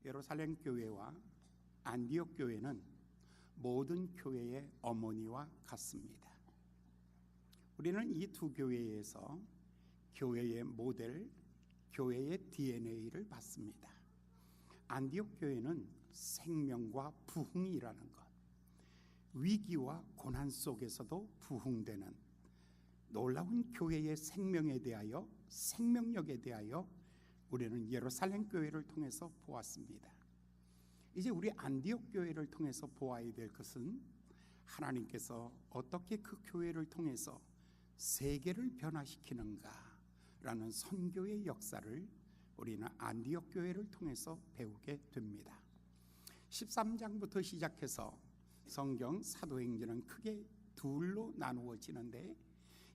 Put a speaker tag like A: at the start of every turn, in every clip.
A: 예루살렘 교회와 안디옥 교회는 모든 교회의 어머니와 같습니다. 우리는 이 두 교회에서 교회의 모델, 교회의 DNA를 받습니다. 안디옥 교회는 생명과 부흥이라는 것, 위기와 고난 속에서도 부흥되는 놀라운 교회의 생명에 대하여, 생명력에 대하여 우리는 예루살렘 교회를 통해서 보았습니다. 이제 우리 안디옥 교회를 통해서 보아야 될 것은 하나님께서 어떻게 그 교회를 통해서 세계를 변화시키는가라는 선교의 역사를 우리는 안디옥 교회를 통해서 배우게 됩니다. 13장부터 시작해서 성경 사도행전은 크게 둘로 나누어지는데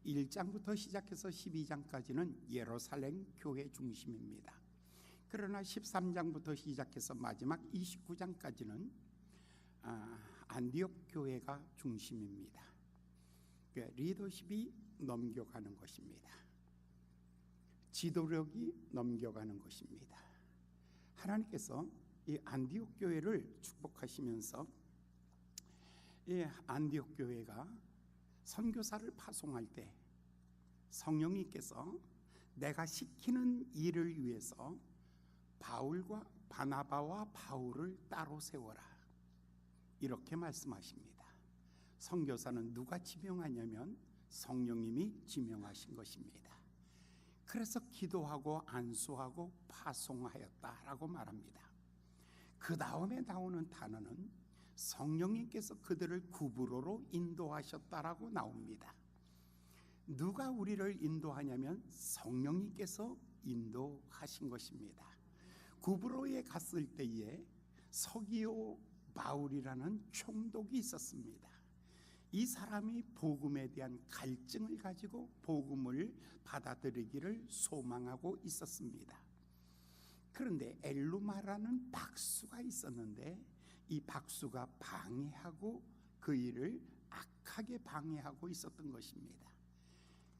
A: 1장부터 시작해서 12장까지는 예루살렘 교회 중심입니다. 그러나 13장부터 시작해서 마지막 29장까지는 안디옥 교회가 중심입니다. 리더십이 넘겨가는 것입니다. 지도력이 넘겨가는 것입니다. 하나님께서 이 안디옥 교회를 축복하시면서 이 안디옥 교회가 선교사를 파송할 때 성령님께서 내가 시키는 일을 위해서 바울과 바나바와 바울을 따로 세워라 이렇게 말씀하십니다. 선교사는 누가 지명하냐면 성령님이 지명하신 것입니다. 그래서 기도하고 안수하고 파송하였다라고 말합니다. 그 다음에 나오는 단어는 성령님께서 그들을 구브로로 인도하셨다라고 나옵니다. 누가 우리를 인도하냐면 성령님께서 인도하신 것입니다. 구브로에 갔을 때에 서기오 바울이라는 총독이 있었습니다. 이 사람이 복음에 대한 갈증을 가지고 복음을 받아들이기를 소망하고 있었습니다. 그런데 엘루마라는 박수가 있었는데 이 박수가 방해하고 그 일을 악하게 방해하고 있었던 것입니다.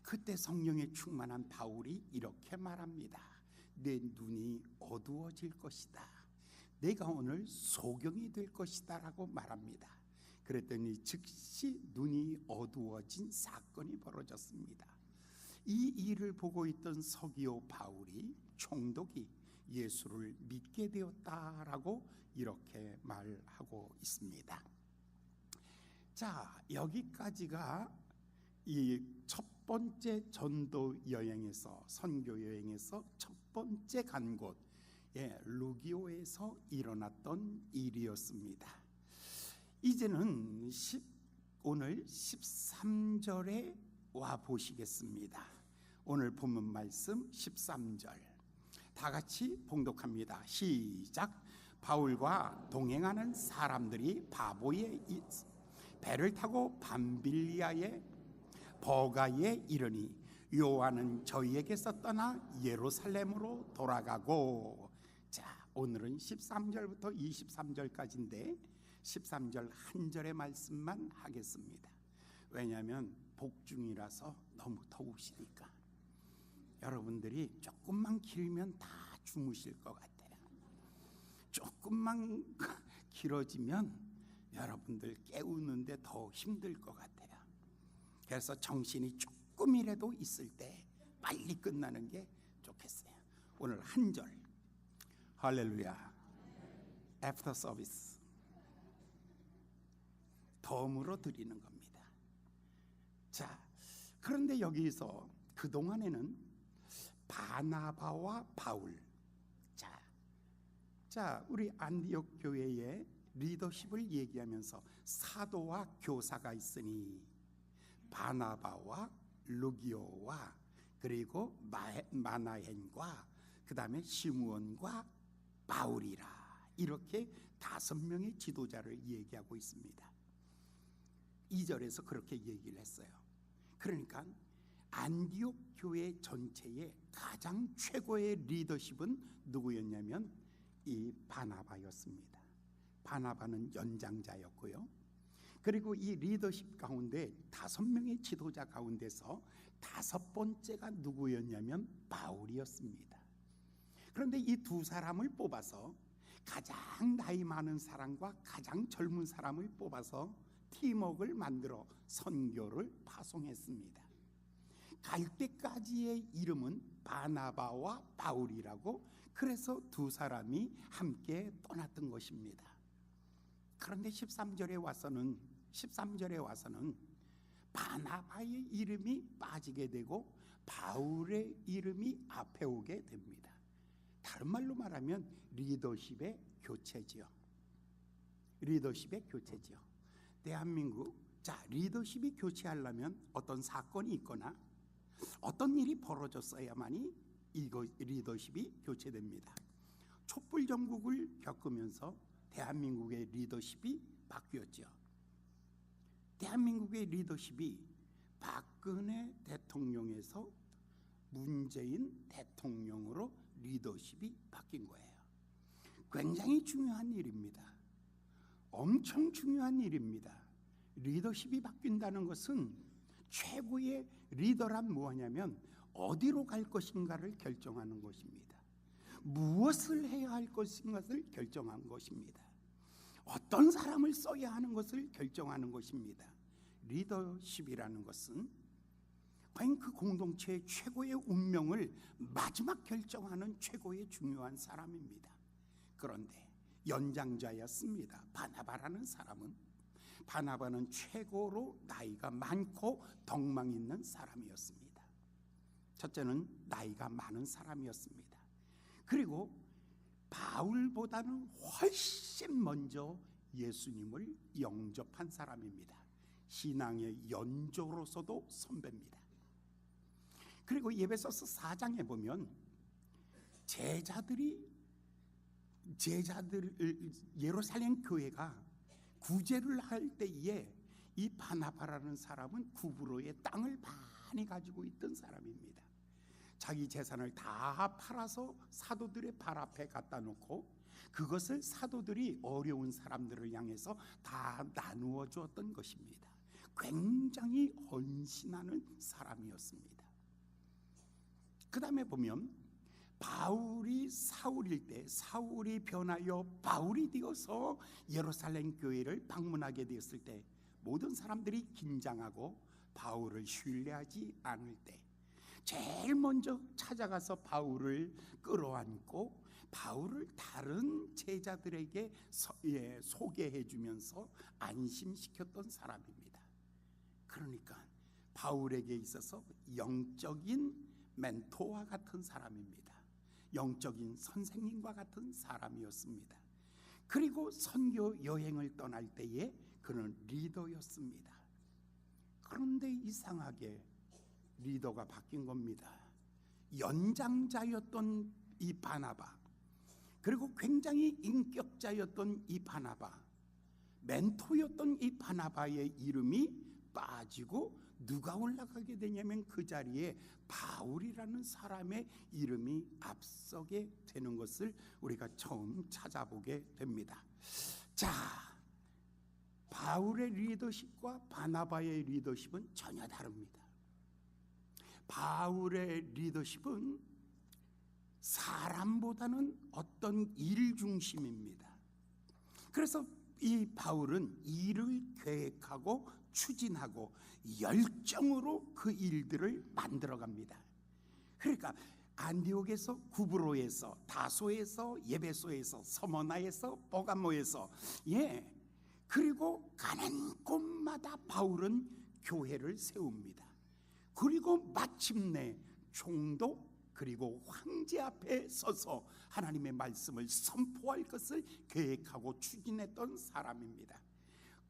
A: 그때 성령에 충만한 바울이 이렇게 말합니다. 내 눈이 어두워질 것이다. 내가 오늘 소경이 될 것이다 라고 말합니다. 그랬더니 즉시 눈이 어두워진 사건이 벌어졌습니다. 이 일을 보고 있던 서기오 바울이 총독이 예수를 믿게 되었다라고 이렇게 말하고 있습니다. 자, 여기까지가 이 첫 번째 전도 여행에서, 선교 여행에서 첫 번째 간 곳, 루기오에서 일어났던 일이었습니다. 이제는 오늘 13절에 와 보시겠습니다. 오늘 본문 말씀 13절 다 같이 봉독합니다. 시작. 바울과 동행하는 사람들이 바보의 배를 타고 밤빌리아의 버가에 이르니 요한은 저희에게서 떠나 예루살렘으로 돌아가고. 자, 오늘은 13절부터 23절까지인데 13절 한 절의 말씀만 하겠습니다. 왜냐하면 복중이라서 너무 더우시니까 여러분들이 조금만 길면 다 주무실 것 같아요. 조금만 길어지면 여러분들 깨우는데 더 힘들 것 같아요. 그래서 정신이 조금이라도 있을 때 빨리 끝나는 게 좋겠어요. 오늘 한 절, 할렐루야. 애프터 서비스 덤으로 드리는 겁니다. 자, 그런데 여기서 그동안에는 바나바와 바울, 자, 우리 안디옥 교회의 리더십을 얘기하면서 사도와 교사가 있으니 바나바와 루기오와 그리고 마나헨과 그 다음에 시므온과 바울이라, 이렇게 5명의 지도자를 얘기하고 있습니다. 2절에서 그렇게 얘기를 했어요. 그러니까 안디옥 교회 전체의 가장 최고의 리더십은 누구였냐면 이 바나바였습니다. 바나바는 연장자였고요. 그리고 이 리더십 가운데 5명의 지도자 가운데서 5번째가 누구였냐면 바울이었습니다. 그런데 이 두 사람을 뽑아서 가장 나이 많은 사람과 가장 젊은 사람을 뽑아서 팀워크를 만들어 선교를 파송했습니다. 갈 때까지의 이름은 바나바와 바울이라고, 그래서 두 사람이 함께 떠났던 것입니다. 그런데 13절에 와서는 바나바의 이름이 빠지게 되고 바울의 이름이 앞에 오게 됩니다. 다른 말로 말하면 리더십의 교체지요. 대한민국, 리더십이 교체하려면 어떤 사건이 있거나 어떤 일이 벌어졌어야만이 리더십이 교체됩니다. 촛불 정국을 겪으면서 대한민국의 리더십이 바뀌었죠. 대한민국의 리더십이 박근혜 대통령에서 문재인 대통령으로 리더십이 바뀐 거예요. 굉장히 중요한 일입니다. 엄청 중요한 일입니다. 리더십이 바뀐다는 것은 최고의 리더란 무엇이냐면 어디로 갈 것인가를 결정하는 것입니다. 무엇을 해야 할 것인가를 결정한 것입니다. 어떤 사람을 써야 하는 것을 결정하는 것입니다. 리더십이라는 것은 과연 그 공동체의 최고의 운명을 마지막 결정하는 최고의 중요한 사람입니다. 그런데 연장자였습니다. 바나바는 최고로 나이가 많고 덕망 있는 사람이었습니다. 첫째는 나이가 많은 사람이었습니다. 그리고 바울보다는 훨씬 먼저 예수님을 영접한 사람입니다. 신앙의 연조로서도 선배입니다. 그리고 에베소서 4장에 보면 예루살렘 교회가 구제를 할 때에 이 바나바라는 사람은 구브로의 땅을 많이 가지고 있던 사람입니다. 자기 재산을 다 팔아서 사도들의 발 앞에 갖다 놓고 그것을 사도들이 어려운 사람들을 향해서 다 나누어 주었던 것입니다. 굉장히 헌신하는 사람이었습니다. 그 다음에 보면 바울이 사울일 때 사울이 변하여 바울이 되어서 예루살렘 교회를 방문하게 되었을 때 모든 사람들이 긴장하고 바울을 신뢰하지 않을 때 제일 먼저 찾아가서 바울을 끌어안고 바울을 다른 제자들에게 소개해 주면서 안심시켰던 사람입니다. 그러니까 바울에게 있어서 영적인 멘토와 같은 사람입니다. 영적인 선생님과 같은 사람이었습니다. 그리고 선교 여행을 떠날 때에 그는 리더였습니다. 그런데 이상하게 리더가 바뀐 겁니다. 연장자였던 이 바나바, 그리고 굉장히 인격자였던 이 바나바, 멘토였던 이 바나바의 이름이 빠지고 누가 올라가게 되냐면 그 자리에 바울이라는 사람의 이름이 앞서게 되는 것을 우리가 처음 찾아보게 됩니다. 자, 바울의 리더십과 바나바의 리더십은 전혀 다릅니다. 바울의 리더십은 사람보다는 어떤 일 중심입니다. 그래서 이 바울은 일을 계획하고 추진하고 열정으로 그 일들을 만들어갑니다. 그러니까 안디옥에서, 구브로에서, 다소에서, 예베소에서, 서머나에서, 버가모에서, 그리고 가는 곳마다 바울은 교회를 세웁니다. 그리고 마침내 총독 그리고 황제 앞에 서서 하나님의 말씀을 선포할 것을 계획하고 추진했던 사람입니다.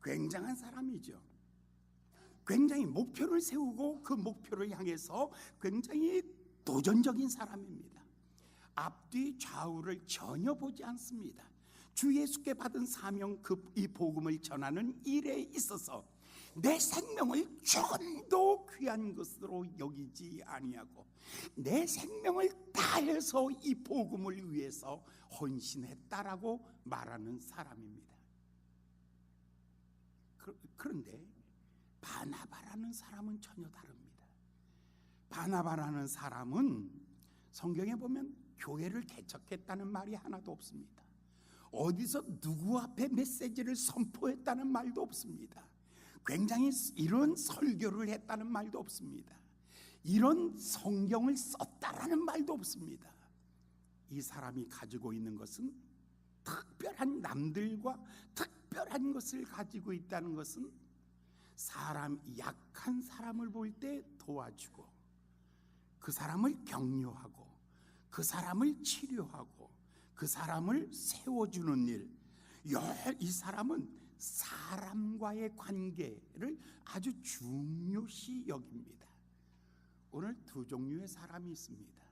A: 굉장한 사람이죠. 굉장히 목표를 세우고 그 목표를 향해서 굉장히 도전적인 사람입니다. 앞뒤 좌우를 전혀 보지 않습니다. 주 예수께 받은 사명, 이 복음을 전하는 일에 있어서 내 생명을 조금도 귀한 것으로 여기지 아니하고 내 생명을 다해서 이 복음을 위해서 헌신했다라고 말하는 사람입니다. 그런데 바나바라는 사람은 전혀 다릅니다. 바나바라는 사람은 성경에 보면 교회를 개척했다는 말이 하나도 없습니다. 어디서 누구 앞에 메시지를 선포했다는 말도 없습니다. 굉장히 이런 설교를 했다는 말도 없습니다. 이런 성경을 썼다라는 말도 없습니다. 이 사람이 가지고 있는 것은 특별한, 남들과 특별한 것을 가지고 있다는 것은 약한 사람을 볼 때 도와주고, 그 사람을 격려하고, 그 사람을 치료하고, 그 사람을 세워주는 일. 이 사람은 사람과의 관계를 아주 중요시 여깁니다. 오늘 두 종류의 사람이 있습니다.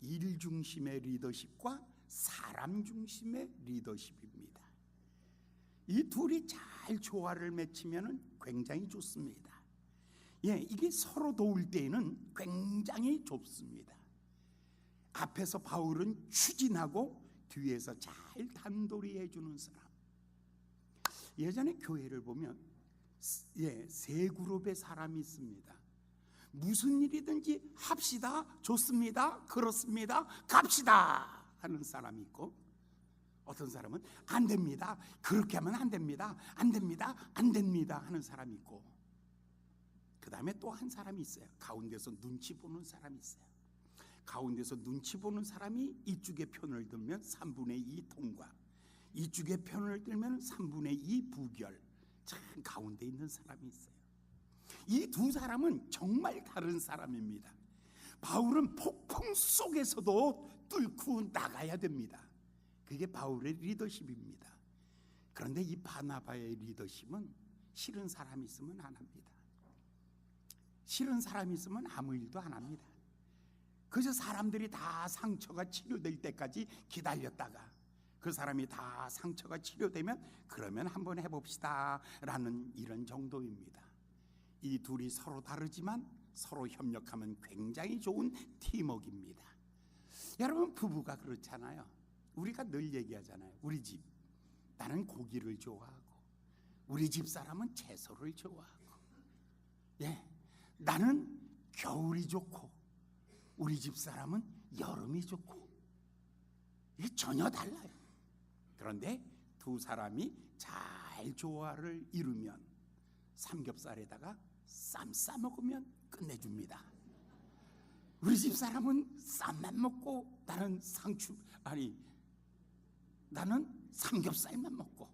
A: 일 중심의 리더십과 사람 중심의 리더십입니다. 이 둘이 잘 조화를 맺히면 굉장히 좋습니다. 이게 서로 도울 때에는 굉장히 좋습니다. 앞에서 바울은 추진하고 뒤에서 잘 단도리 해주는 사람. 예전에 교회를 보면 세 그룹의 사람이 있습니다. 무슨 일이든지 합시다, 좋습니다, 그렇습니다, 갑시다 하는 사람이 있고, 어떤 사람은 안 됩니다, 그렇게 하면 안 됩니다, 안 됩니다, 안 됩니다 하는 사람이 있고, 그 다음에 또 한 사람이 있어요. 가운데서 눈치 보는 사람이 있어요. 가운데서 눈치 보는 사람이 이쪽의 편을 들면 3분의 2 통과, 이쪽의 편을 들면 3분의 2 부결, 참 가운데 있는 사람이 있어요. 이 두 사람은 정말 다른 사람입니다. 바울은 폭풍 속에서도 뚫고 나가야 됩니다. 그게 바울의 리더십입니다. 그런데 이 바나바의 리더십은 싫은 사람이 있으면 안 합니다. 싫은 사람이 있으면 아무 일도 안 합니다. 그저 사람들이 다 상처가 치료될 때까지 기다렸다가 그 사람이 다 상처가 치료되면 그러면 한번 해봅시다 라는 이런 정도입니다. 이 둘이 서로 다르지만 서로 협력하면 굉장히 좋은 팀워크입니다. 여러분, 부부가 그렇잖아요. 우리가 늘 얘기하잖아요. 우리 집, 나는 고기를 좋아하고, 우리 집 사람은 채소를 좋아하고, 나는 겨울이 좋고 우리 집 사람은 여름이 좋고, 이게 전혀 달라요. 그런데 두 사람이 잘 조화를 이루면 삼겹살에다가 쌈 싸 먹으면 끝내줍니다. 우리 집 사람은 쌈만 먹고 나는 나는 삼겹살만 먹고,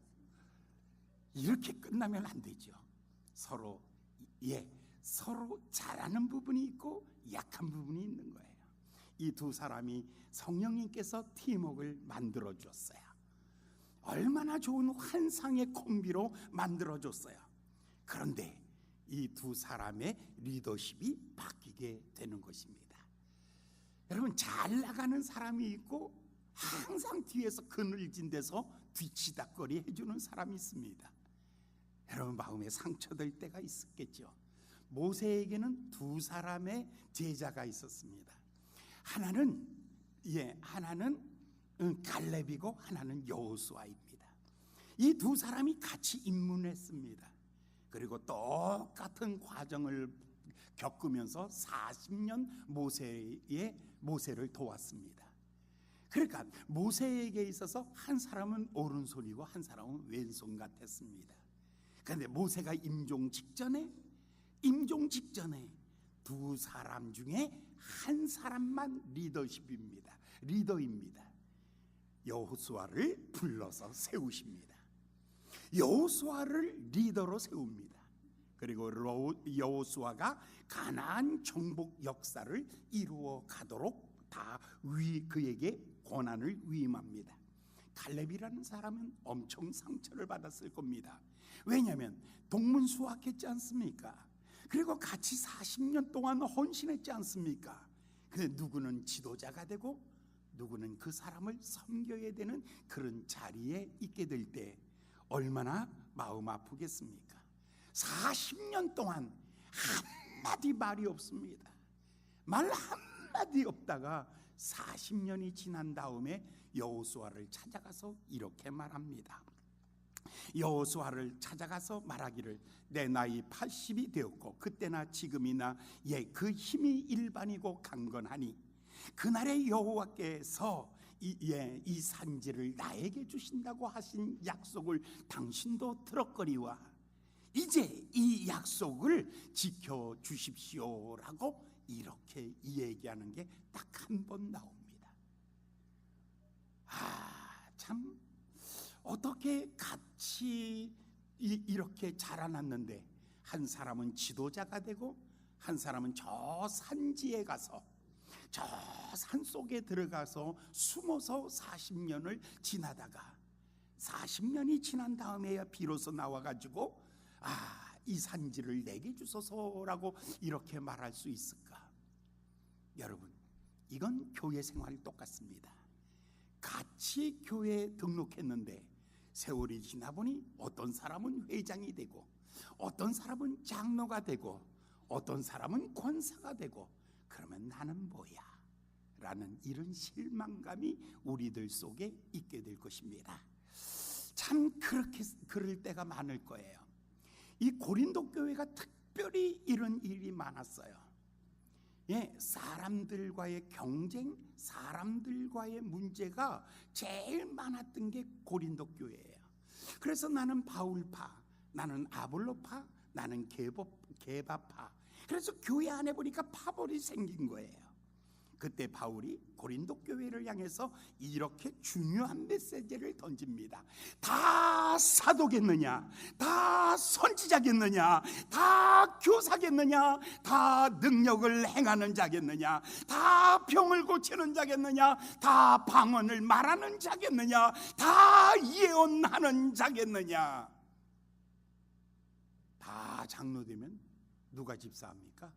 A: 이렇게 끝나면 안 되죠. 서로 잘하는 부분이 있고 약한 부분이 있는 거예요. 이 두 사람이 성령님께서 팀워크를 만들어 줬어요. 얼마나 좋은 환상의 콤비로 만들어 줬어요. 그런데 이 두 사람의 리더십이 바뀌게 되는 것입니다. 여러분, 잘 나가는 사람이 있고 항상 뒤에서 그늘진 데서 뒤치다거리 해주는 사람이 있습니다. 여러분, 마음에 상처될 때가 있었겠죠. 모세에게는 두 사람의 제자가 있었습니다. 하나는 갈렙이고 하나는 여호수아입니다. 이 두 사람이 같이 입문했습니다. 그리고 똑같은 과정을 겪으면서 40년 모세를 도왔습니다. 그러니까 모세에게 있어서 한 사람은 오른손이고 한 사람은 왼손 같았습니다. 그런데 모세가 임종 직전에 두 사람 중에 한 사람만 리더입니다. 여호수아를 불러서 세우십니다. 여호수아를 리더로 세웁니다. 그리고 여호수아가 가나안 정복 역사를 이루어 가도록 다 그에게 권한을 위임합니다. 갈렙이라는 사람은 엄청 상처를 받았을 겁니다. 왜냐하면 동문수학했지 않습니까? 그리고 같이 40년 동안 헌신했지 않습니까? 근데 누구는 지도자가 되고 누구는 그 사람을 섬겨야 되는 그런 자리에 있게 될 때 얼마나 마음 아프겠습니까? 40년 동안 한마디 말이 없습니다. 말 한마디 없다가 40년이 지난 다음에 여호수아를 찾아가서 이렇게 말합니다. 여호수아를 찾아가서 말하기를, 내 나이 80이 되었고 그때나 지금이나 그 힘이 일반이고 강건하니 그날의 여호와께서 이 산지를 나에게 주신다고 하신 약속을 당신도 들었거니와 이제 이 약속을 지켜주십시오라고 이렇게 얘기하는 게 딱 한 번 나옵니다. 참 어떻게 같이 이렇게 자라났는데 한 사람은 지도자가 되고 한 사람은 저 산지에 가서 저 산속에 들어가서 숨어서 40년을 지나다가 40년이 지난 다음에야 비로소 나와가지고 이 산지를 내게 주소서라고 이렇게 말할 수 있을까? 여러분, 이건 교회 생활이 똑같습니다. 같이 교회에 등록했는데 세월이 지나보니 어떤 사람은 회장이 되고 어떤 사람은 장로가 되고 어떤 사람은 권사가 되고 그러면 나는 뭐야? 라는 이런 실망감이 우리들 속에 있게 될 것입니다. 참 그렇게 그럴 때가 많을 거예요. 이 고린도 교회가 특별히 이런 일이 많았어요. 사람들과의 경쟁, 사람들과의 문제가 제일 많았던 게 고린도 교회예요. 그래서 나는 바울파, 나는 아볼로파, 나는 게바파. 그래서 교회 안에 보니까 파벌이 생긴 거예요. 그때 바울이 고린도 교회를 향해서 이렇게 중요한 메시지를 던집니다. 다 사도겠느냐? 다 선지자겠느냐? 다 교사겠느냐? 다 능력을 행하는 자겠느냐? 다 병을 고치는 자겠느냐? 다 방언을 말하는 자겠느냐? 다 예언하는 자겠느냐? 다 장로되면 누가 집사합니까?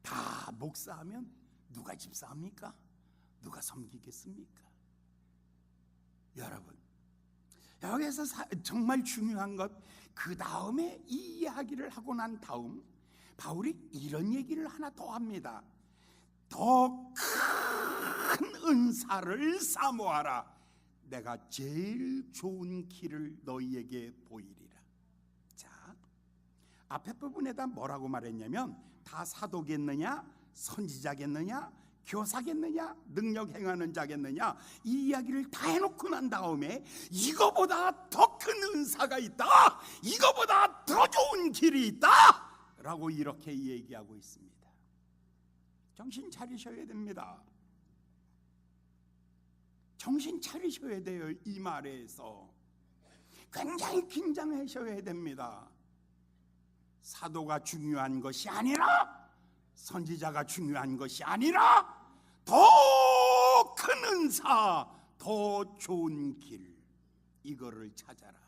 A: 다 목사하면 누가 집사합니까? 누가 섬기겠습니까? 여러분, 여기서 정말 중요한 것, 그 다음에 이 이야기를 하고 난 다음 바울이 이런 얘기를 하나 더 합니다. 더 큰 은사를 사모하라. 내가 제일 좋은 길을 너희에게 보이리라. 자, 앞에 부분에다 뭐라고 말했냐면 다 사도겠느냐? 선지자겠느냐? 교사겠느냐? 능력 행하는 자겠느냐? 이 이야기를 다 해놓고 난 다음에 이거보다 더 큰 은사가 있다, 이거보다 더 좋은 길이 있다 라고 이렇게 얘기하고 있습니다. 정신 차리셔야 됩니다. 정신 차리셔야 돼요. 이 말에서 굉장히 긴장하셔야 됩니다. 사도가 중요한 것이 아니라, 선지자가 중요한 것이 아니라 더 큰 은사, 더 좋은 길, 이거를 찾아라.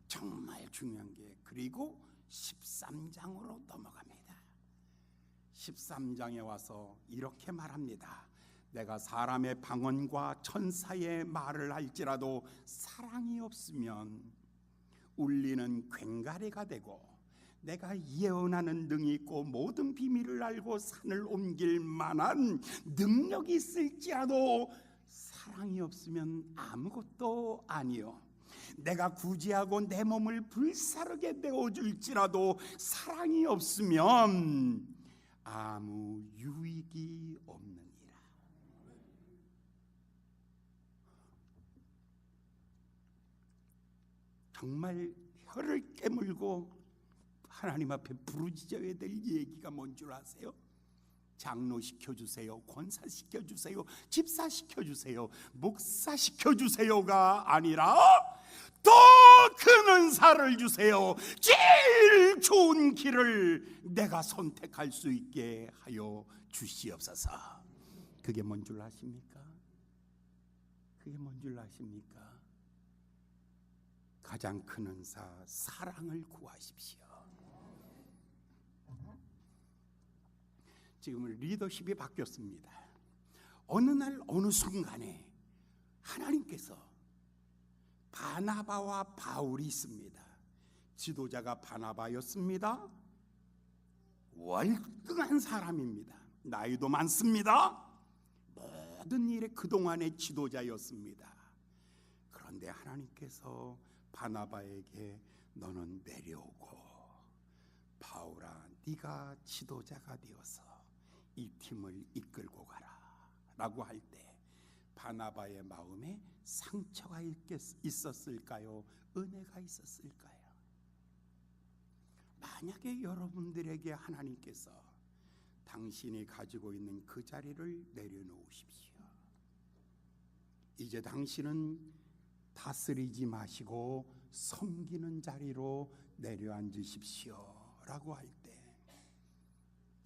A: 정말 중요한 게, 그리고 13장으로 넘어갑니다. 13장에 와서 이렇게 말합니다. 내가 사람의 방언과 천사의 말을 할지라도 사랑이 없으면 울리는 괭가리가 되고, 내가 예언하는 능이 있고 모든 비밀을 알고 산을 옮길 만한 능력이 있을지라도 사랑이 없으면 아무것도 아니요. 내가 구제하고 내 몸을 불사르게 내어줄지라도 사랑이 없으면 아무 유익이 없느니라. 정말 혀를 깨물고 하나님 앞에 부르짖어야 될 얘기가 뭔 줄 아세요? 장로 시켜주세요, 권사 시켜주세요, 집사 시켜주세요, 목사 시켜주세요가 아니라 더 큰 은사를 주세요. 제일 좋은 길을 내가 선택할 수 있게 하여 주시옵소서. 그게 뭔 줄 아십니까? 그게 뭔 줄 아십니까? 가장 큰 은사, 사랑을 구하십시오. 지금 리더십이 바뀌었습니다. 어느 날 어느 순간에 하나님께서 바나바와 바울이 있습니다. 지도자가 바나바였습니다. 월등한 사람입니다. 나이도 많습니다. 모든 일에 그동안의 지도자였습니다. 그런데 하나님께서 바나바에게 너는 내려오고 바울아 네가 지도자가 되어서 이 팀을 이끌고 가라 라고 할 때 바나바의 마음에 상처가 있었을까요? 은혜가 있었을까요? 만약에 여러분들에게 하나님께서 당신이 가지고 있는 그 자리를 내려놓으십시오. 이제 당신은 다스리지 마시고 섬기는 자리로 내려앉으십시오 라고 할 때,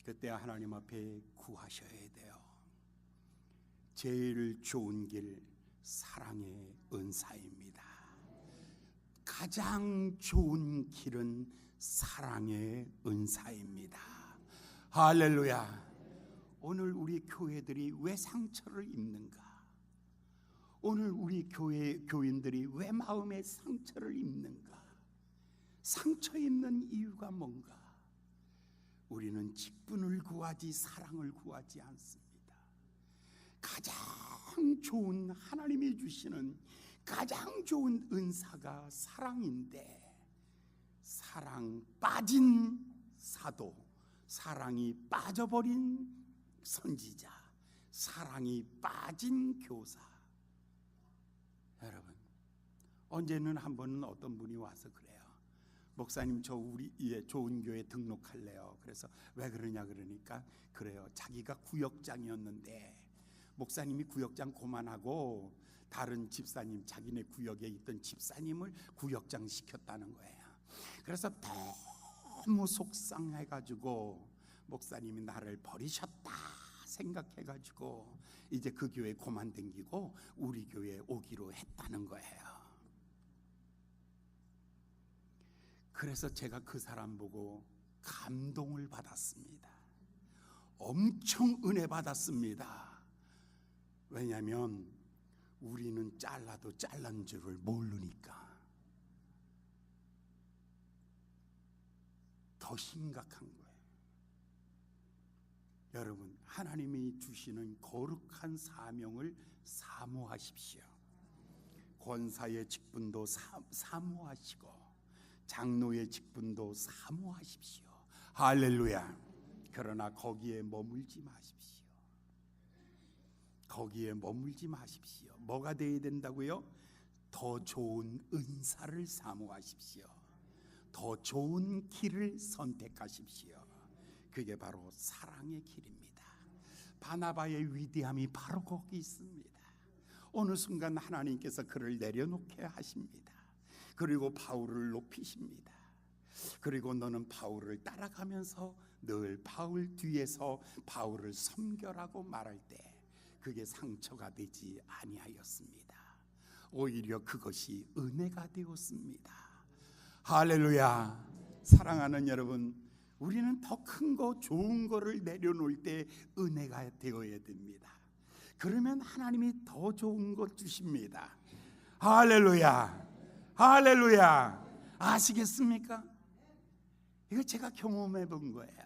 A: 그때 하나님 앞에 구하셔야 돼요. 제일 좋은 길, 사랑의 은사입니다. 가장 좋은 길은 사랑의 은사입니다. 할렐루야. 오늘 우리 교회들이 왜 상처를 입는가? 오늘 우리 교인들이 왜 마음에 상처를 입는가? 상처 입는 이유가 뭔가? 우리는 직분을 구하지 사랑을 구하지 않습니다. 가장 좋은, 하나님이 주시는 가장 좋은 은사가 사랑인데, 사랑 빠진 사도, 사랑이 빠져버린 선지자, 사랑이 빠진 교사. 여러분, 언제는 한 번은 어떤 분이 와서 그래요. 목사님, 저 우리 좋은 교회 등록할래요. 그래서 왜 그러냐 그러니까, 그래요, 자기가 구역장이었는데 목사님이 구역장 그만하고 다른 집사님, 자기네 구역에 있던 집사님을 구역장 시켰다는 거예요. 그래서 너무 속상해가지고 목사님이 나를 버리셨다 생각해가지고 이제 그 교회 그만당기고 우리 교회에 오기로 했다는 거예요. 그래서 제가 그 사람 보고 감동을 받았습니다. 엄청 은혜 받았습니다. 왜냐하면 우리는 잘라도 잘란 줄을 모르니까. 더 심각한 거예요. 여러분, 하나님이 주시는 거룩한 사명을 사모하십시오. 권사의 직분도 사모하시고 장로의 직분도 사모하십시오. 할렐루야. 그러나 거기에 머물지 마십시오. 거기에 머물지 마십시오. 뭐가 되어야 된다고요? 더 좋은 은사를 사모하십시오. 더 좋은 길을 선택하십시오. 그게 바로 사랑의 길입니다. 바나바의 위대함이 바로 거기 있습니다. 어느 순간 하나님께서 그를 내려놓게 하십니다. 그리고 바울을 높이십니다. 그리고 너는 바울을 따라가면서 늘 바울 뒤에서 바울을 섬겨라고 말할 때 그게 상처가 되지 아니하였습니다. 오히려 그것이 은혜가 되었습니다. 할렐루야. 사랑하는 여러분, 우리는 더 큰 거, 좋은 거를 내려놓을 때 은혜가 되어야 됩니다. 그러면 하나님이 더 좋은 것 주십니다. 할렐루야. 할렐루야. 아시겠습니까? 이거 제가 경험해 본 거예요.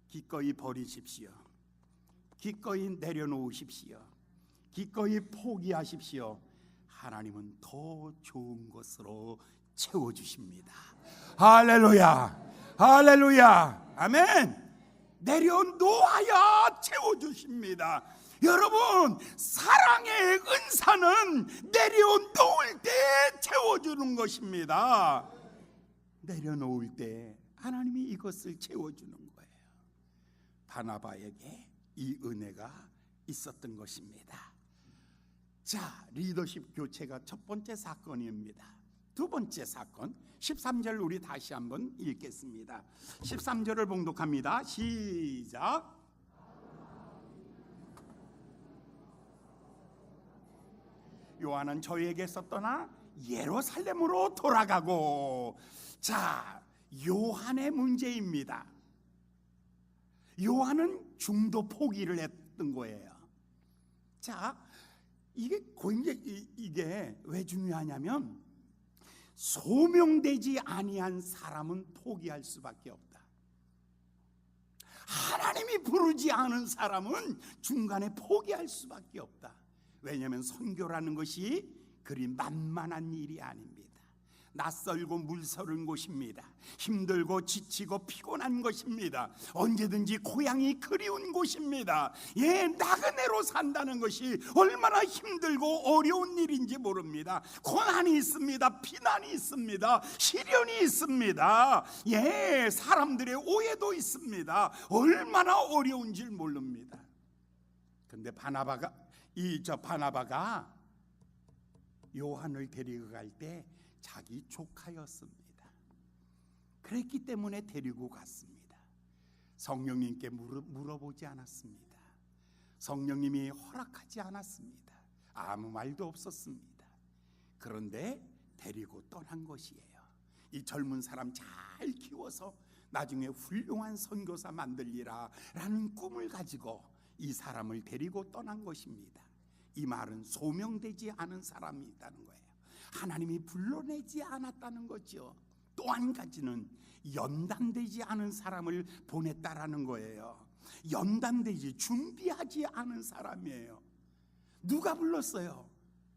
A: 기꺼이 버리십시오. 기꺼이 내려놓으십시오. 기꺼이 포기하십시오. 하나님은 더 좋은 것으로 채워주십니다. 할렐루야. 할렐루야. 아멘. 내려놓아야 채워주십니다. 여러분, 사랑의 은사는 내려놓을 때 채워주는 것입니다. 내려놓을 때 하나님이 이것을 채워주는 거예요. 바나바에게 이 은혜가 있었던 것입니다. 자, 리더십 교체가 첫 번째 사건입니다. 두 번째 사건, 13절 우리 다시 한번 읽겠습니다. 13절을 봉독합니다. 시작. 요한은 저희에게서 떠나 예루살렘으로 돌아가고. 자, 요한의 문제입니다. 요한은 중도 포기를 했던 거예요. 자, 이게 왜 중요하냐면 소명되지 아니한 사람은 포기할 수밖에 없다. 하나님이 부르지 않은 사람은 중간에 포기할 수밖에 없다. 왜냐하면 선교라는 것이 그리 만만한 일이 아닙니다. 낯설고 물서른 곳입니다. 힘들고 지치고 피곤한 것입니다. 언제든지 고향이 그리운 곳입니다. 나그네로 산다는 것이 얼마나 힘들고 어려운 일인지 모릅니다. 고난이 있습니다. 비난이 있습니다. 시련이 있습니다. 사람들의 오해도 있습니다. 얼마나 어려운지 모릅니다. 근데 바나바가 요한을 데리고 갈 때 자기 조카였습니다. 그랬기 때문에 데리고 갔습니다. 성령님께 물어보지 않았습니다. 성령님이 허락하지 않았습니다. 아무 말도 없었습니다. 그런데 데리고 떠난 것이에요. 이 젊은 사람 잘 키워서 나중에 훌륭한 선교사 만들리라 라는 꿈을 가지고 이 사람을 데리고 떠난 것입니다. 이 말은 소명되지 않은 사람이 있다는 거예요. 하나님이 불러내지 않았다는 거죠. 또 한 가지는 연단되지 않은 사람을 보냈다라는 거예요. 연단되지, 준비하지 않은 사람이에요. 누가 불렀어요?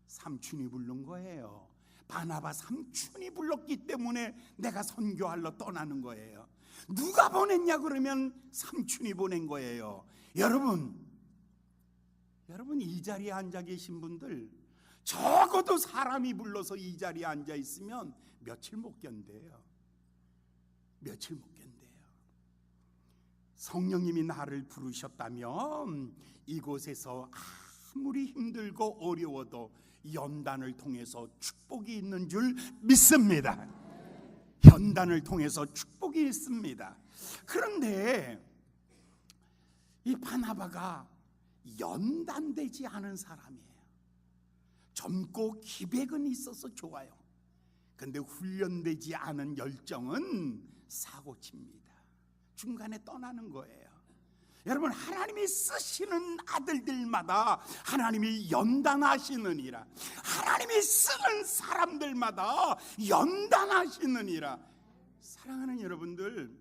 A: 삼촌이 부른 거예요. 바나바 삼촌이 불렀기 때문에 내가 선교하러 떠나는 거예요. 누가 보냈냐 그러면 삼촌이 보낸 거예요. 여러분 이 자리에 앉아 계신 분들, 적어도 사람이 불러서 이 자리에 앉아 있으면 며칠 못 견뎌요. 며칠 못 견뎌요. 성령님이 나를 부르셨다면 이곳에서 아무리 힘들고 어려워도 연단을 통해서 축복이 있는 줄 믿습니다. 연단을 통해서 축복이 있습니다. 그런데 이 바나바가 연단되지 않은 사람이에요. 젊고 기백은 있어서 좋아요. 근데 훈련되지 않은 열정은 사고칩니다. 중간에 떠나는 거예요. 여러분, 하나님이 쓰시는 아들들마다 하나님이 연단하시느니라. 하나님이 쓰는 사람들마다 연단하시느니라. 사랑하는 여러분들,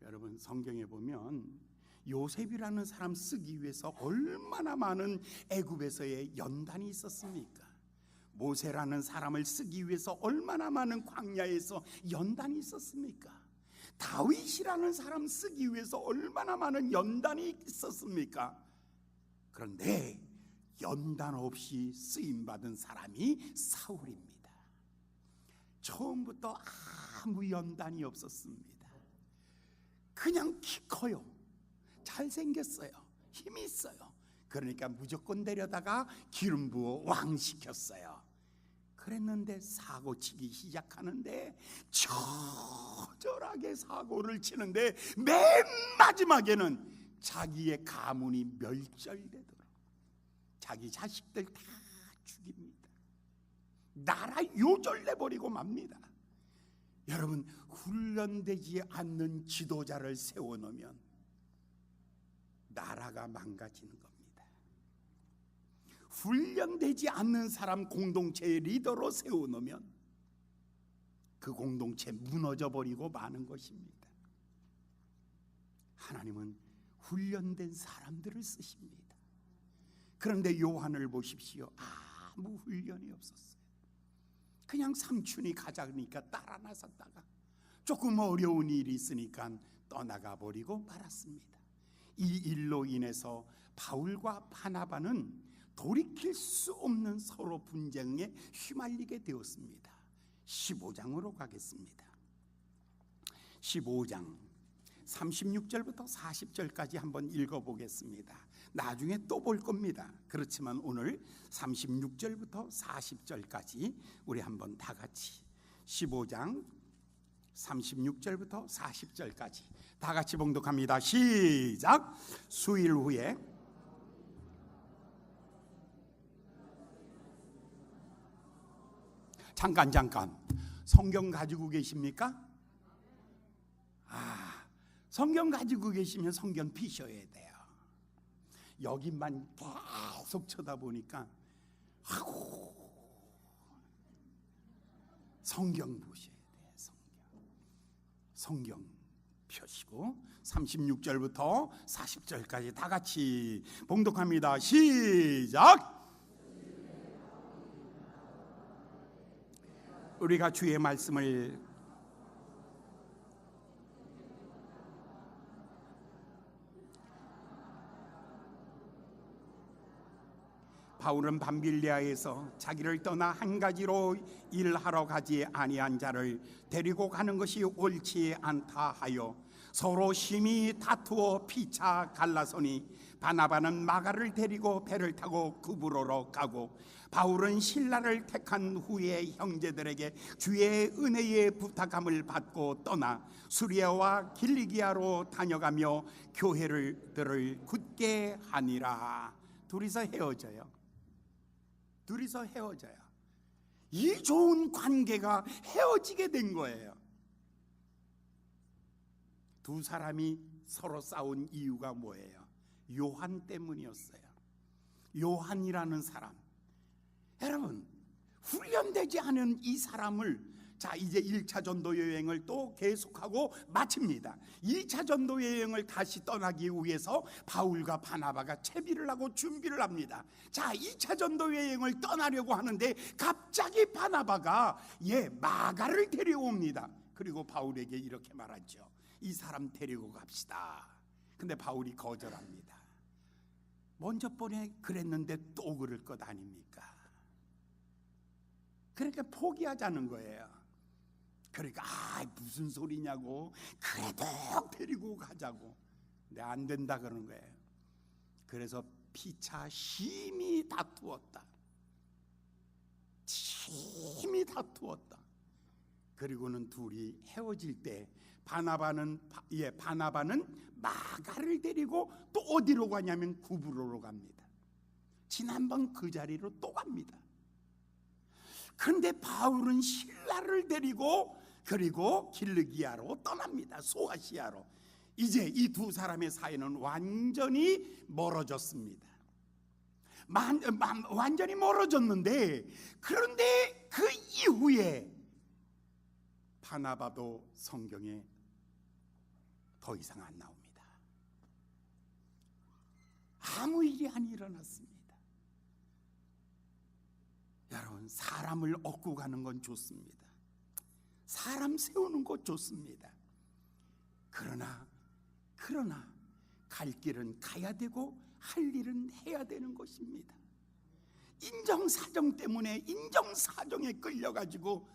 A: 여러분 성경에 보면 요셉이라는 사람 쓰기 위해서 얼마나 많은 애굽에서의 연단이 있었습니까? 모세라는 사람을 쓰기 위해서 얼마나 많은 광야에서 연단이 있었습니까? 다윗이라는 사람 쓰기 위해서 얼마나 많은 연단이 있었습니까? 그런데 연단 없이 쓰임받은 사람이 사울입니다. 처음부터 아무 연단이 없었습니다. 그냥 키 커요. 잘생겼어요. 힘이 있어요. 그러니까 무조건 데려다가 기름 부어 왕 시켰어요. 그랬는데 사고치기 시작하는데 처절하게 사고를 치는데 맨 마지막에는 자기의 가문이 멸절되도록 자기 자식들 다 죽입니다. 나라 요절내버리고 맙니다. 여러분, 훈련되지 않는 지도자를 세워놓으면 나라가 망가지는 겁니다. 훈련되지 않는 사람 공동체의 리더로 세워놓으면 그 공동체 무너져버리고 마는 것입니다. 하나님은 훈련된 사람들을 쓰십니다. 그런데 요한을 보십시오. 아무 훈련이 없었어요. 그냥 삼촌이 가자니까 따라 나섰다가 조금 어려운 일이 있으니까 떠나가 버리고 말았습니다. 이 일로 인해서 바울과 바나바는 돌이킬 수 없는 서로 분쟁에 휘말리게 되었습니다. 15장으로 가겠습니다. 15장 36절부터 40절까지 한번 읽어보겠습니다. 나중에 또 볼 겁니다. 그렇지만 오늘 36절부터 40절까지 우리 한번 다 같이 15장 36절부터 40절까지 다 같이 봉독합니다. 시작. 수일 후에 잠깐 성경 가지고 계십니까? 성경 가지고 계시면 성경 피셔야 돼요. 여기만 계속 쳐다보니까 성경 보셔야 돼요. 성경 펴시고 36절부터 40절까지 다 같이 봉독합니다. 시작. 우리가 주의 말씀을 바울은 밤빌리아에서 자기를 떠나 한 가지로 일하러 가지 아니한 자를 데리고 가는 것이 옳지 않다 하여 서로 심히 다투어 피차 갈라서니 바나바는 마가를 데리고 배를 타고 구브로로 가고 바울은 실라를 택한 후에 형제들에게 주의 은혜의 부탁함을 받고 떠나 수리아와 길리기아로 다녀가며 교회들을 굳게 하니라. 둘이서 헤어져요. 이 좋은 관계가 헤어지게 된 거예요. 두 사람이 서로 싸운 이유가 뭐예요? 요한 때문이었어요. 요한이라는 사람, 여러분, 훈련되지 않은 이 사람을 자 이제 1차 전도 여행을 또 계속하고 마칩니다. 2차 전도 여행을 다시 떠나기 위해서 바울과 바나바가 채비를 하고 준비를 합니다. 자 2차 전도 여행을 떠나려고 하는데 갑자기 바나바가 마가를 데려옵니다. 그리고 바울에게 이렇게 말하죠. 이 사람 데리고 갑시다. 근데 바울이 거절합니다. 먼저 번에 그랬는데 또 그럴 것 아닙니까? 그러니까 포기하자는 거예요. 그러니까 무슨 소리냐고, 그래도 데리고 가자고. 근데 안 된다 그러는 거예요. 그래서 피차 심히 다투었다. 그리고는 둘이 헤어질 때 바나바는 마가를 데리고 또 어디로 가냐면 구브로로 갑니다. 지난번 그 자리로 또 갑니다. 그런데 바울은 실라를 데리고 그리고 길르기아로 떠납니다. 소아시아로. 이제 이 두 사람의 사이는 완전히 멀어졌습니다. 완전히 멀어졌는데, 그런데 그 이후에 바나바도 성경에 더 이상 안 나옵니다. 아무 일이 안 일어났습니다. 여러분, 사람을 얻고 가는 건 좋습니다. 사람 세우는 것 좋습니다. 그러나 갈 길은 가야 되고 할 일은 해야 되는 것입니다. 인정사정 때문에 인정사정에 끌려가지고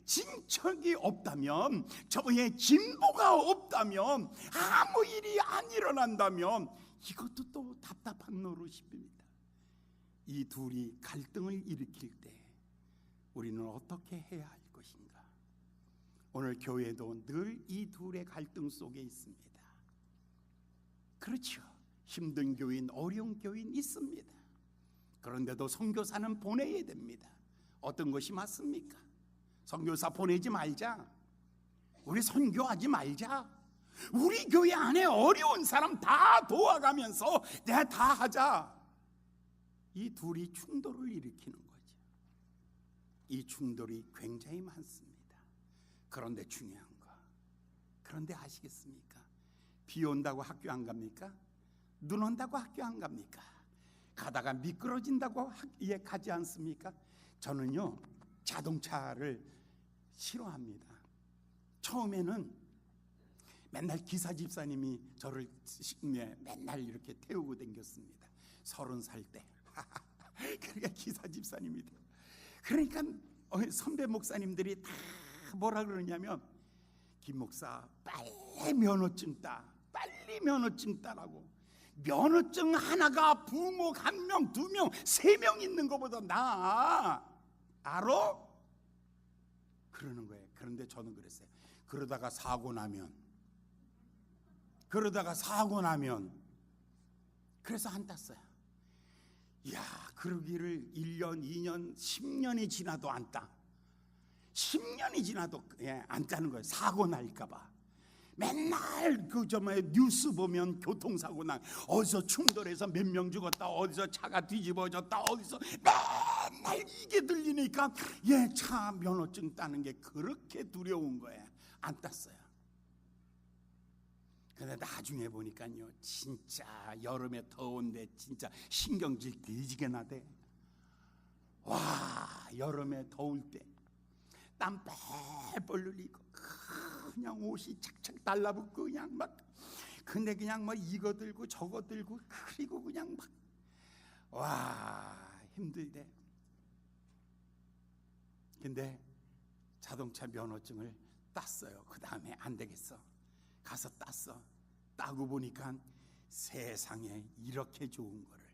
A: 진척이 없다면, 저의 진보가 없다면, 아무 일이 안 일어난다면 이것도 또 답답한 노릇입니다. 이 둘이 갈등을 일으킬 때 우리는 어떻게 해야 할 것인가? 오늘 교회도 늘 이 둘의 갈등 속에 있습니다. 그렇죠. 힘든 교인, 어려운 교인 있습니다. 그런데도 선교사는 보내야 됩니다. 어떤 것이 맞습니까? 선교사 보내지 말자. 우리 선교하지 말자. 우리 교회 안에 어려운 사람 다 도와가면서 내가 다 하자. 이 둘이 충돌을 일으키는 거죠. 이 충돌이 굉장히 많습니다. 그런데 중요한 거, 그런데 아시겠습니까? 비 온다고 학교 안 갑니까? 눈 온다고 학교 안 갑니까? 가다가 미끄러진다고 학교에 가지 않습니까? 저는요, 자동차를 싫어합니다. 처음에는 맨날 기사 집사님이 저를 맨날 이렇게 태우고 다녔습니다. 30살 때. 그러니까 기사 집사님이 돼요. 그러니까 선배 목사님들이 다 뭐라 그러냐면, 김 목사 빨리 면허증 따, 빨리 면허증 따라고. 면허증 하나가 부모 1명, 2명, 3명 있는 것보다 나아. 알아? 그러는 거예요. 그런데 저는 그랬어요. 그러다가 사고 나면 그래서 안 땄어요. 이야, 그러기를 1년, 2년, 10년이 지나도 안 따. 10년이 지나도 안 따는 거예요. 사고 날까봐. 맨날 뉴스 보면 교통사고 나, 어디서 충돌해서 몇 명 죽었다, 어디서 차가 뒤집어졌다, 어디서 맨날 이게 들리니까 차 면허증 따는 게 그렇게 두려운 거예요. 안 땄어요. 근데 나중에 보니까요, 진짜 여름에 더운데 진짜 신경질 뒤지게 나대. 와, 여름에 더울 때 땀 뻘뻘 흘리고 그냥 옷이 착착 달라붙고 그냥 막, 근데 그냥 뭐 이거 들고 저거 들고 그리고 그냥 막, 와, 힘들대. 근데 자동차 면허증을 땄어요. 그 다음에 안 되겠어, 가서 땄어. 따고 보니까 세상에 이렇게 좋은 거를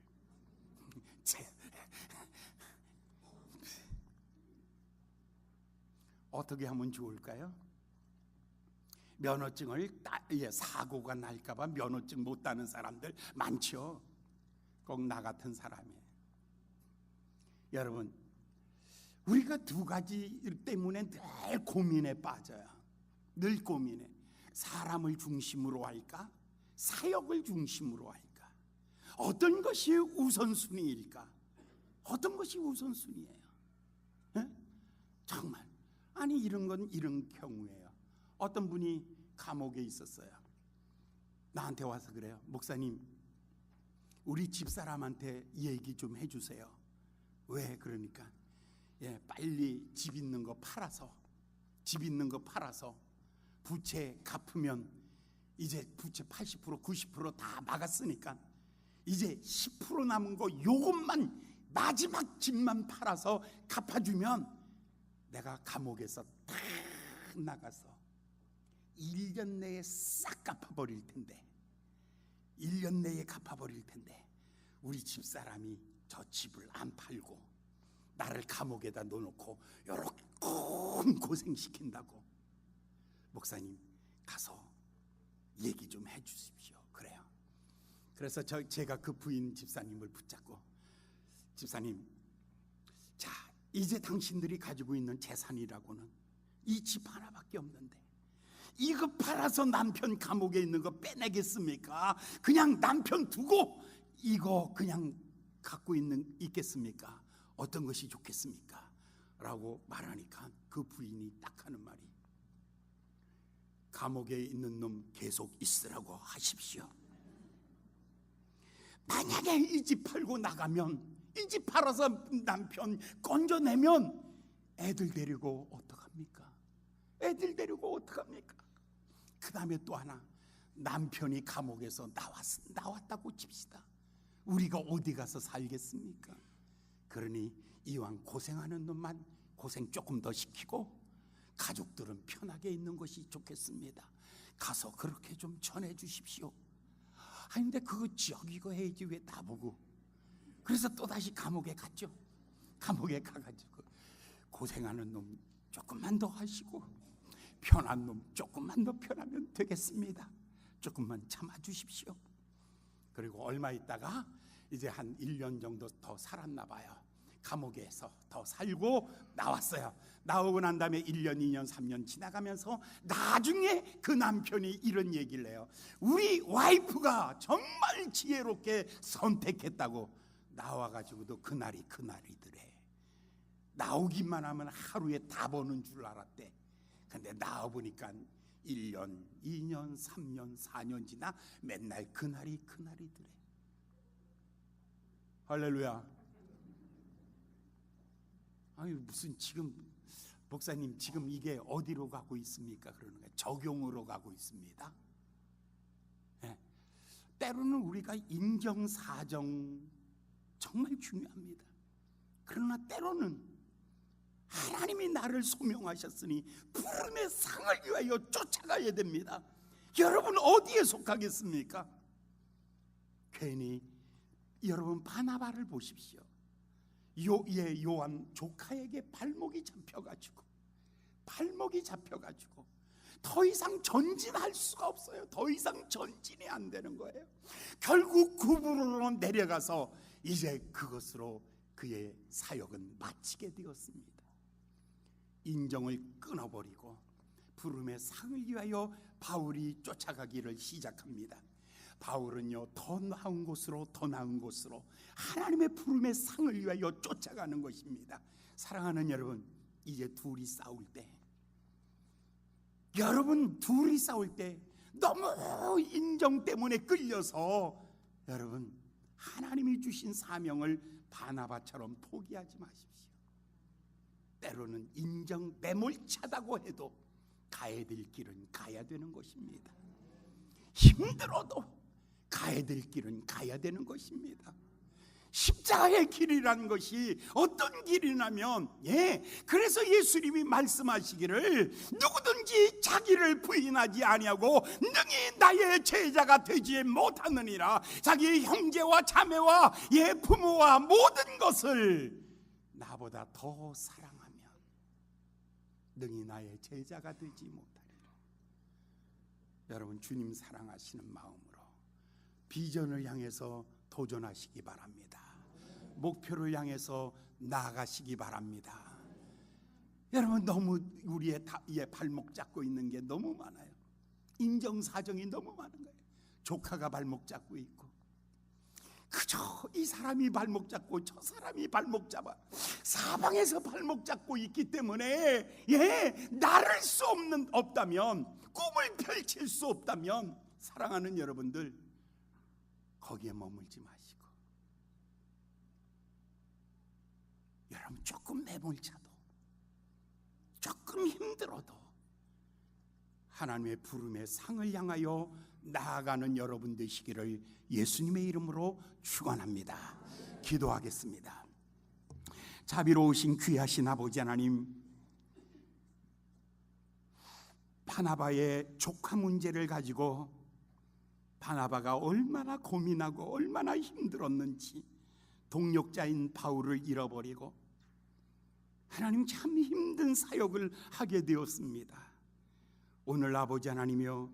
A: 어떻게 하면 좋을까요? 면허증을 사고가 날까봐 면허증 못 따는 사람들 많죠. 꼭 나 같은 사람이. 여러분, 우리가 두 가지 때문에 늘 고민에 빠져요. 늘 고민해. 사람을 중심으로 할까? 사역을 중심으로 할까? 어떤 것이 우선순위일까? 어떤 것이 우선순위예요? 에? 정말. 아니, 이런 건 이런 경우예요. 어떤 분이 감옥에 있었어요. 나한테 와서 그래요. 목사님, 우리 집사람한테 얘기 좀 해주세요. 왜? 그러니까 빨리 집 있는 거 팔아서 부채 갚으면 이제 부채 80% 90% 다 막았으니까 이제 10% 남은 거 요것만, 마지막 집만 팔아서 갚아주면 내가 감옥에서 다 나가서 1년 내에 싹 갚아버릴 텐데, 1년 내에 갚아버릴 텐데 우리 집사람이 저 집을 안 팔고 나를 감옥에다 넣어놓고 요렇게 고생시킨다고. 목사님, 가서 얘기 좀 해주십시오. 그래요. 그래서 제가 그 부인 집사님을 붙잡고, 집사님, 자, 이제 당신들이 가지고 있는 재산이라고는 이 집 하나밖에 없는데 이거 팔아서 남편 감옥에 있는 거 빼내겠습니까? 그냥 남편 두고 이거 그냥 갖고 있겠습니까? 어떤 것이 좋겠습니까? 라고 말하니까 그 부인이 딱 하는 말이, 감옥에 있는 놈 계속 있으라고 하십시오. 만약에 이 집 팔고 나가면, 이 집 팔아서 남편 건져내면 애들 데리고 어떡합니까? 애들 데리고 어떡합니까? 그 다음에 또 하나, 남편이 감옥에서 나왔다고 칩시다. 우리가 어디 가서 살겠습니까? 그러니 이왕 고생하는 놈만 고생 조금 더 시키고 가족들은 편하게 있는 것이 좋겠습니다. 가서 그렇게 좀 전해 주십시오. 아니, 근데 그거 저기고 해야지 왜 나보고. 그래서 또다시 감옥에 갔죠. 감옥에 가가지고 고생하는 놈 조금만 더 하시고 편한 놈 조금만 더 편하면 되겠습니다. 조금만 참아주십시오. 그리고 얼마 있다가 이제 한 1년 정도 더 살았나 봐요. 감옥에서 더 살고 나왔어요. 나오고 난 다음에 1년, 2년, 3년 지나가면서 나중에 그 남편이 이런 얘기를 해요. 우리 와이프가 정말 지혜롭게 선택했다고. 나와가지고도 그날이더래. 나오기만 하면 하루에 다 버는 줄 알았대. 근데 나와보니까 1년, 2년, 3년, 4년 지나 맨날 그날이더래. 할렐루야. 아니, 무슨 지금 목사님 지금 이게 어디로 가고 있습니까? 그러는 거예요. 적용으로 가고 있습니다. 네. 때로는 우리가 인정사정 정말 중요합니다. 그러나 때로는 하나님이 나를 소명하셨으니 부름의 상을 위하여 쫓아가야 됩니다. 여러분 어디에 속하겠습니까? 괜히 여러분 바나바를 보십시오. 요한 조카에게 발목이 잡혀가지고 더 이상 전진할 수가 없어요. 더 이상 전진이 안 되는 거예요. 결국 구부로로 내려가서 이제 그것으로 그의 사역은 마치게 되었습니다. 인정을 끊어버리고 부름의 상을 위하여 바울이 쫓아가기를 시작합니다. 바울은요, 더 나은 곳으로 하나님의 부름의 상을 위하여 쫓아가는 것입니다. 사랑하는 여러분, 이제 둘이 싸울 때 너무 인정 때문에 끌려서 여러분 하나님이 주신 사명을 바나바처럼 포기하지 마십시오. 때로는 인정 매몰차다고 해도 가야 될 길은 가야 되는 것입니다. 힘들어도 가야 될 길은 가야 되는 것입니다. 십자가의 길이라는 것이 어떤 길이냐면, 그래서 예수님이 말씀하시기를 누구든지 자기를 부인하지 아니하고 능히 나의 제자가 되지 못하느니라. 자기 형제와 자매와 부모와 모든 것을 나보다 더 사랑하면 능히 나의 제자가 되지 못하리라. 여러분, 주님 사랑하시는 마음으로 비전을 향해서 도전하시기 바랍니다. 목표를 향해서 나아가시기 바랍니다. 여러분, 너무 우리의 발목 잡고 있는 게 너무 많아요. 인정사정이 너무 많은 거예요. 조카가 발목 잡고 있고, 그저 이 사람이 발목 잡고 저 사람이 발목 잡아 사방에서 발목 잡고 있기 때문에 나를 수 없다면, 꿈을 펼칠 수 없다면, 사랑하는 여러분들, 거기에 머물지 마시고, 여러분, 조금 매몰차도, 조금 힘들어도 하나님의 부름의 상을 향하여 나아가는 여러분 되시기를 예수님의 이름으로 축원합니다. 기도하겠습니다. 자비로우신 귀하신 아버지 하나님, 바나바의 조카 문제를 가지고 바나바가 얼마나 고민하고 얼마나 힘들었는지, 동력자인 바울을 잃어버리고 하나님 참 힘든 사역을 하게 되었습니다. 오늘 아버지 하나님이여,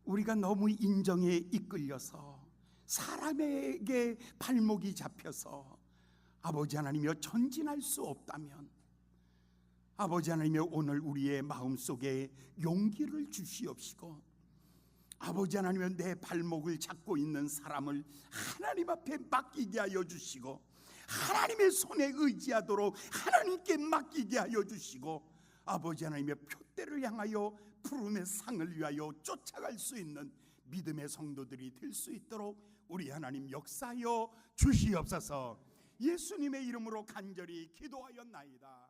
A: 우리가 너무 인정에 이끌려서 사람에게 발목이 잡혀서 아버지 하나님이여 전진할 수 없다면, 아버지 하나님이여 오늘 우리의 마음속에 용기를 주시옵시고, 아버지 하나님이여 내 발목을 잡고 있는 사람을 하나님 앞에 맡기게 하여 주시고, 하나님의 손에 의지하도록 하나님께 맡기게 하여 주시고, 아버지 하나님의 표대를 향하여 부름의 상을 위하여 쫓아갈 수 있는 믿음의 성도들이 될 수 있도록 우리 하나님 역사하여 주시옵소서. 예수님의 이름으로 간절히 기도하였나이다.